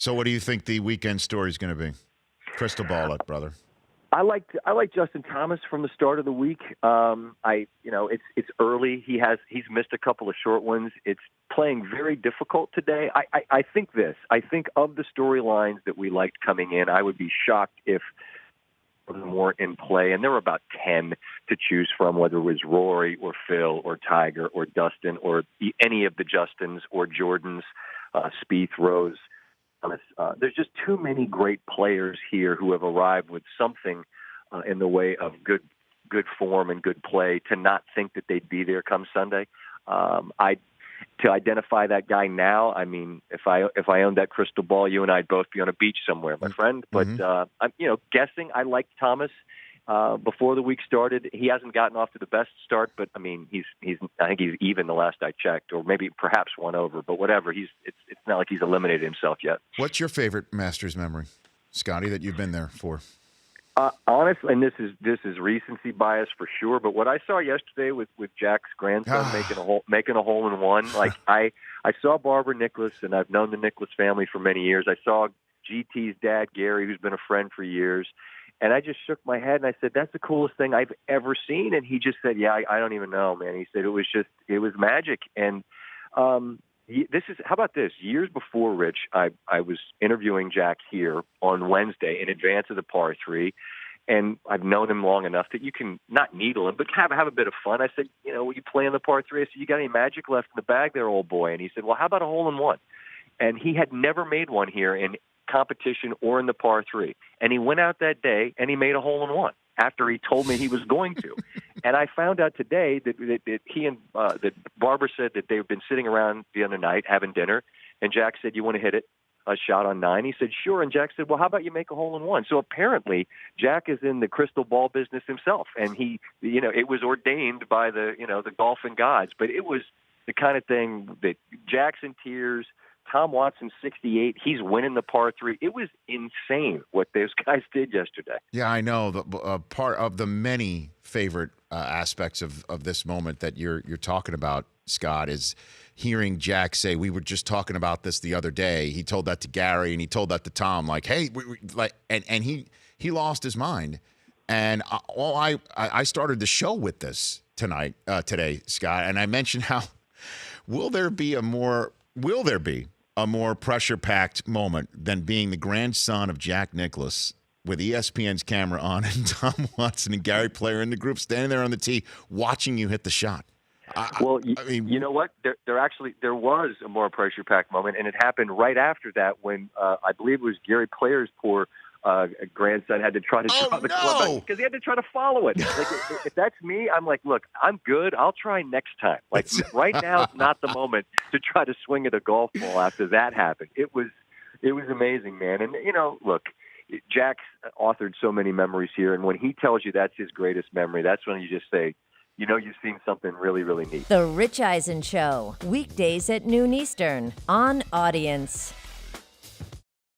So what do you think the weekend story is going to be? Crystal ball it, brother. I like Justin Thomas from the start of the week. It's early. He's missed a couple of short ones. It's playing very difficult today. I think of the storylines that we liked coming in, I would be shocked if them weren't in play. And there were about 10 to choose from, whether it was Rory or Phil or Tiger or Dustin or any of the Justins or Jordans, Spieth, Rose. There's just too many great players here who have arrived with something in the way of good form and good play to not think that they'd be there come Sunday. To identify that guy now, I mean, if I owned that crystal ball, you and I'd both be on a beach somewhere, my friend. But I'm guessing. I liked Thomas before the week started. He hasn't gotten off to the best start, but I mean, I think he's even the last I checked, or maybe perhaps one over. But whatever, it's not like he's eliminated himself yet. What's your favorite Masters memory, Scotty, that you've been there for? Honestly, and this is recency bias for sure, but what I saw yesterday with Jack's grandson making a hole in one, like I saw Barbara Nicholas, and I've known the Nicholas family for many years. I saw GT's dad, Gary, who's been a friend for years, and I just shook my head and I said, "That's the coolest thing I've ever seen." And he just said, "Yeah, I don't even know, man." He said it was magic. And how about this? Years before, Rich, I was interviewing Jack here on Wednesday in advance of the par 3, and I've known him long enough that you can not needle him, but have a bit of fun. I said, will you play on the par 3? I said, "You got any magic left in the bag there, old boy?" And he said, "Well, how about a hole in one?" And he had never made one here in competition or in the par 3. And he went out that day and he made a hole in one after he told me he was going to. And I found out today that he and that Barbara said that they've been sitting around the other night having dinner, and Jack said, "You want to hit it a shot on 9?" He said, "Sure." And Jack said, "Well, how about you make a hole in one?" So apparently Jack is in the crystal ball business himself, and he, it was ordained by the golfing gods. But it was the kind of thing that Jack's in tears. Tom Watson, 68. He's winning the par 3. It was insane what those guys did yesterday. Yeah, I know. The part of the many favorite aspects of this moment that you're talking about, Scott, is hearing Jack say, "We were just talking about this the other day." He told that to Gary, and he told that to Tom. Like, "Hey, and he lost his mind." And I started the show with this today, Scott, and I mentioned how will there be a more pressure-packed moment than being the grandson of Jack Nicklaus with ESPN's camera on and Tom Watson and Gary Player in the group standing there on the tee watching you hit the shot? You know what? There was a more pressure-packed moment, and it happened right after that when I believe it was Gary Player's poor grandson had to try to draw the club because he had to try to follow it. Like, if that's me, I'm like, "Look, I'm good. I'll try next time." Like right now is not the moment to try to swing at a golf ball after that happened. It was amazing, man. And look, Jack's authored so many memories here, and when he tells you that's his greatest memory, that's when you just say, you've seen something really, really neat. The Rich Eisen Show, weekdays at noon Eastern on Audience.